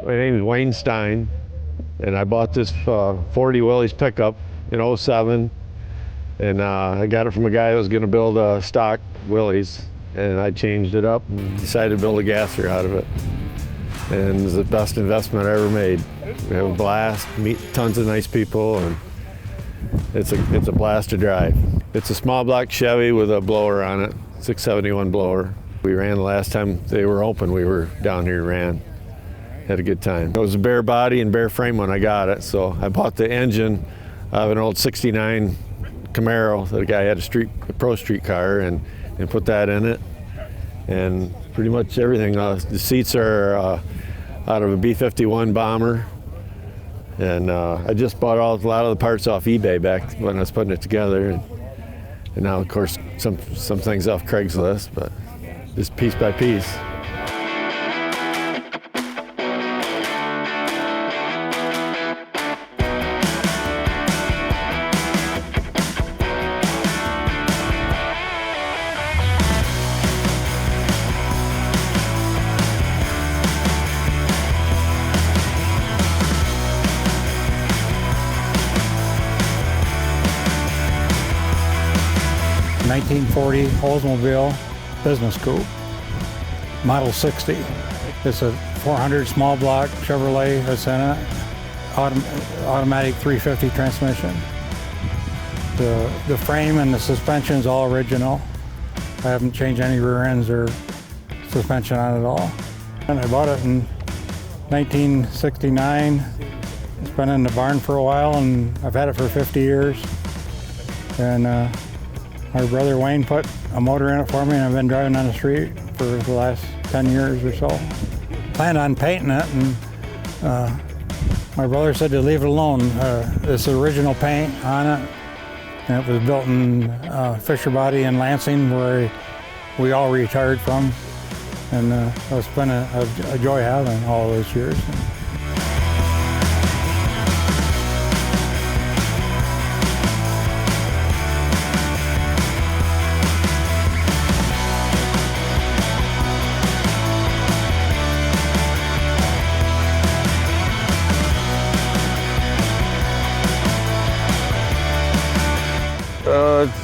My name is Wayne Stein, and I bought this 40 Willys pickup in '07, and I got it from a guy that was going to build a stock Willys, and I changed it up and decided to build a gasser out of it. And it's the best investment I ever made. We have a blast, meet tons of nice people, and it's a blast to drive. It's a small block Chevy with a blower on it, 671 blower. We ran the last time they were open. We were down here and ran. Had a good time. It was a bare body and bare frame when I got it, so I bought the engine of an old '69 Camaro that a guy had a pro street car, and put that in it. And pretty much everything. The seats are out of a B-51 bomber. And I just bought a lot of the parts off eBay back when I was putting it together. And now, of course, some things off Craigslist, but just piece by piece. '1940 Oldsmobile business coupe, model 60. It's a 400 small block Chevrolet that's in it, automatic 350 transmission. The frame and the suspension's all original. I haven't changed any rear ends or suspension on it at all. And I bought it in 1969. It's been in the barn for a while, and I've had it for 50 years. And my brother Wayne put a motor in it for me, and I've been driving on the street for the last 10 years or so. Planned on painting it, and my brother said to leave it alone. It's the original paint on it, and it was built in Fisher Body in Lansing, where we all retired from. And it's been a joy having all those years.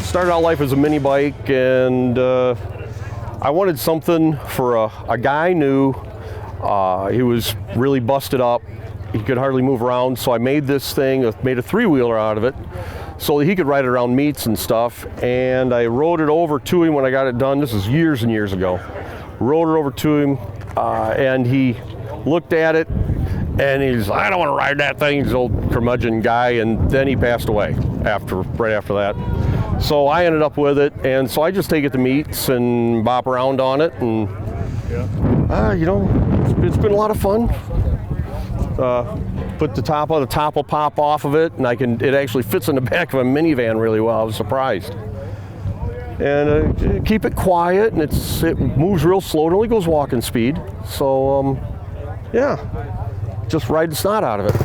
Started out life as a mini bike, and I wanted something for a guy I knew. He was really busted up. He could hardly move around, so I made this thing, made a three-wheeler out of it so that he could ride it around meets and stuff. And I rode it over to him when I got it done. This is years and years ago. Rode it over to him, and he looked at it, and he's, I don't want to ride that thing. He's an old curmudgeon guy, and then he passed away right after that. So I ended up with it, and so I just take it to meets and bop around on it, and you know, it's been a lot of fun. Put the top will pop off of it, and it actually fits in the back of a minivan really well. I was surprised. And keep it quiet, and it moves real slow. It only goes walking speed. So yeah, just ride the snot out of it.